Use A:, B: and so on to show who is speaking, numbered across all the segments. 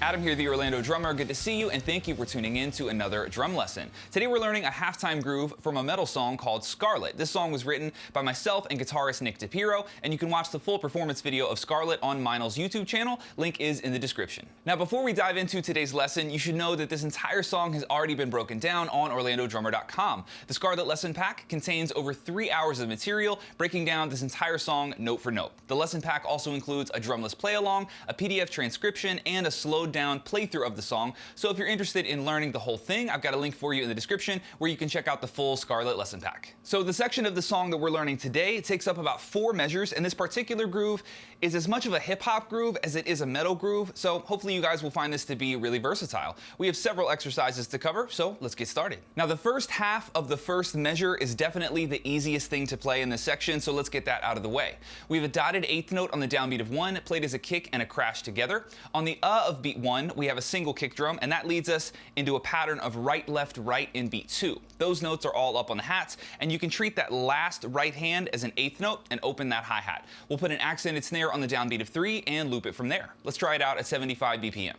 A: Adam here, the Orlando drummer. Good to see you, and thank you for tuning in to another drum lesson. Today we're learning a halftime groove from a metal song called Scarlett. This song was written by myself and guitarist Nick DePiro, and you can watch the full performance video of Scarlett on Meinl's YouTube channel. Link is in the description. Now, before we dive into today's lesson, you should know that this entire song has already been broken down on OrlandoDrummer.com. The Scarlett lesson pack contains over 3 hours of material, breaking down this entire song note for note. The lesson pack also includes a drumless play-along, a PDF transcription, and a slowed down playthrough of the song. So if you're interested in learning the whole thing, I've got a link for you in the description where you can check out the full Scarlett lesson pack. So the section of the song that we're learning today takes up about 4 measures, and this particular groove is as much of a hip-hop groove as it is a metal groove, so hopefully you guys will find this to be really versatile. We have several exercises to cover, so let's get started. Now, the first half of the first measure is definitely the easiest thing to play in this section, so let's get that out of the way. We have a dotted 8th note on the downbeat of 1, played as a kick and a crash together. On the of beat 1, we have a single kick drum, and that leads us into a pattern of right, left, right in beat 2. Those notes are all up on the hats, and you can treat that last right hand as an 8th note and open that hi-hat. We'll put an accented snare on the downbeat of 3 and loop it from there. Let's try it out at 75 BPM.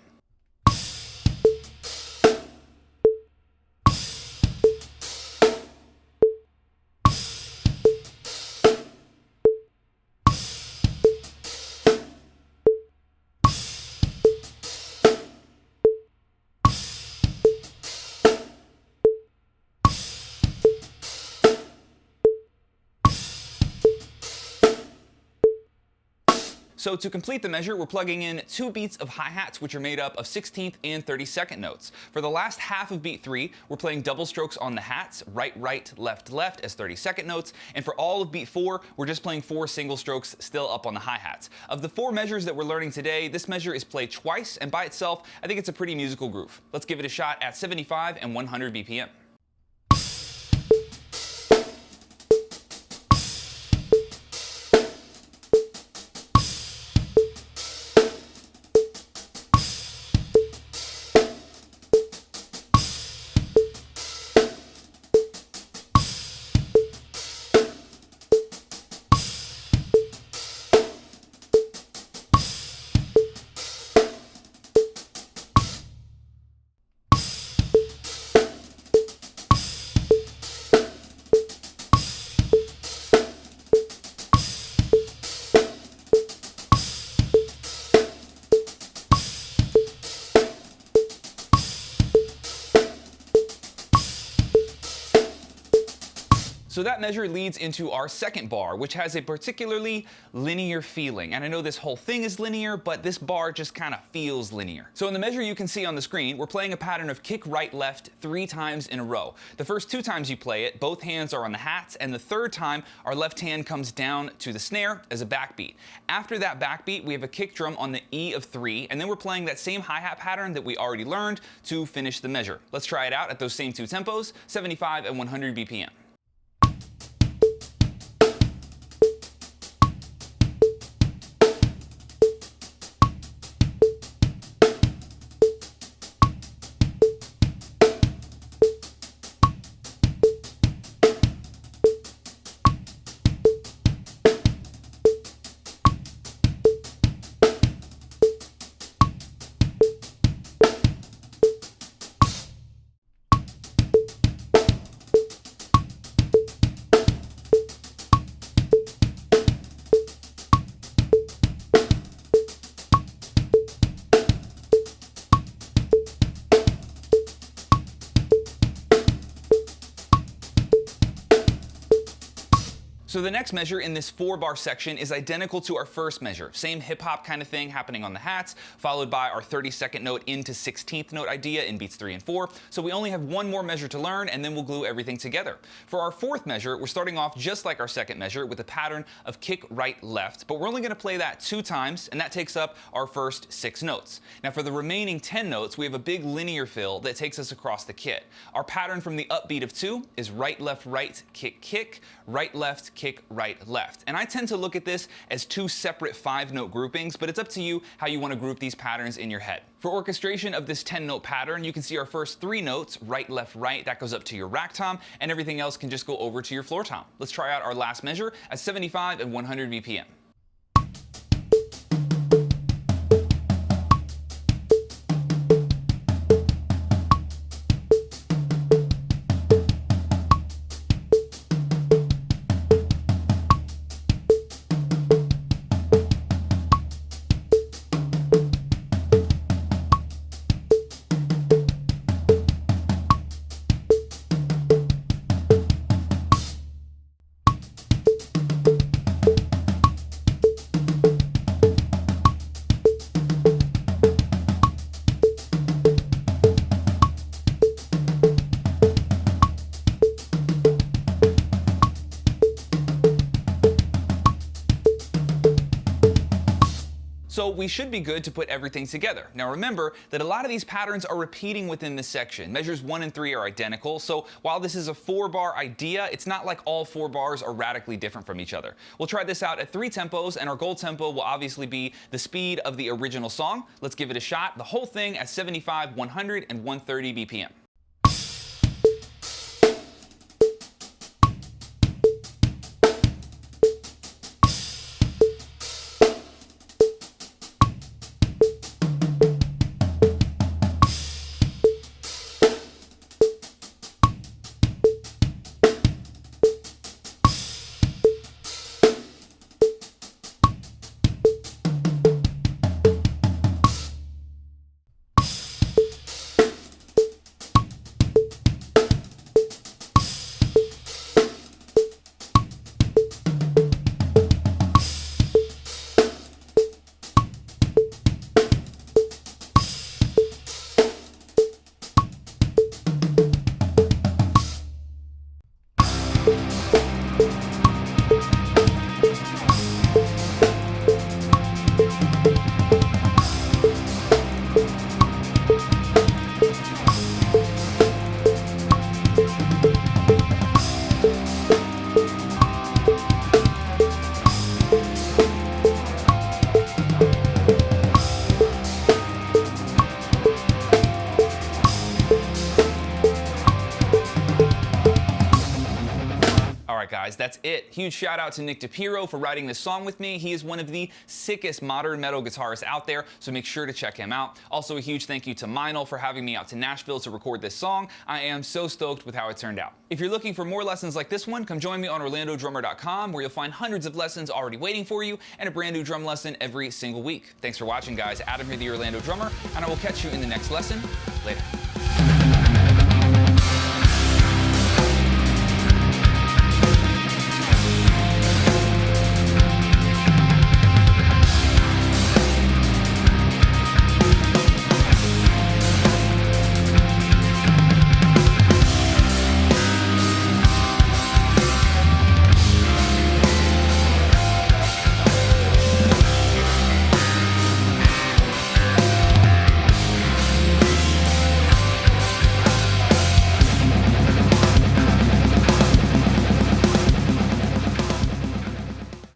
A: So to complete the measure, we're plugging in 2 beats of hi-hats, which are made up of 16th and 32nd notes. For the last half of beat 3, we're playing double strokes on the hats, right, right, left, left as 32nd notes. And for all of beat 4, we're just playing 4 single strokes still up on the hi-hats. Of the 4 measures that we're learning today, this measure is played twice, and by itself, I think it's a pretty musical groove. Let's give it a shot at 75 and 100 BPM. So that measure leads into our second bar, which has a particularly linear feeling. And I know this whole thing is linear, but this bar just kind of feels linear. So in the measure you can see on the screen, we're playing a pattern of kick right left 3 times in a row. The first 2 times you play it, both hands are on the hats, and the third time our left hand comes down to the snare as a backbeat. After that backbeat, we have a kick drum on the E of 3, and then we're playing that same hi-hat pattern that we already learned to finish the measure. Let's try it out at those same 2 tempos, 75 and 100 BPM. So the next measure in this 4-bar section is identical to our first measure. Same hip-hop kind of thing happening on the hats, followed by our 32nd note into 16th note idea in beats 3 and 4. So we only have 1 more measure to learn, and then we'll glue everything together. For our 4th measure, we're starting off just like our second measure with a pattern of kick right left, but we're only going to play that 2 times, and that takes up our first 6 notes. Now for the remaining 10 notes, we have a big linear fill that takes us across the kit. Our pattern from the upbeat of 2 is right, left, right, kick, kick, right, left, kick, right, left. And I tend to look at this as 2 separate 5-note groupings, but it's up to you how you want to group these patterns in your head. For orchestration of this 10-note pattern, you can see our first 3 notes, right, left, right, that goes up to your rack tom, and everything else can just go over to your floor tom. Let's try out our last measure at 75 and 100 BPM. so we should be good to put everything together. Now remember that a lot of these patterns are repeating within this section. Measures 1 and 3 are identical, so while this is a 4-bar idea, it's not like all 4 bars are radically different from each other. We'll try this out at 3 tempos, and our goal tempo will obviously be the speed of the original song. Let's give it a shot. The whole thing at 75, 100, and 130 BPM. Guys, that's it. Huge shout out to Nick DiPiero for writing this song with me. He is one of the sickest modern metal guitarists out there, so make sure to check him out. Also, a huge thank you to Meinl for having me out to Nashville to record this song. I am so stoked with how it turned out. If you're looking for more lessons like this one, come join me on OrlandoDrummer.com, where you'll find hundreds of lessons already waiting for you and a brand new drum lesson every single week. Thanks for watching, guys. Adam here, the Orlando Drummer, and I will catch you in the next lesson. Later.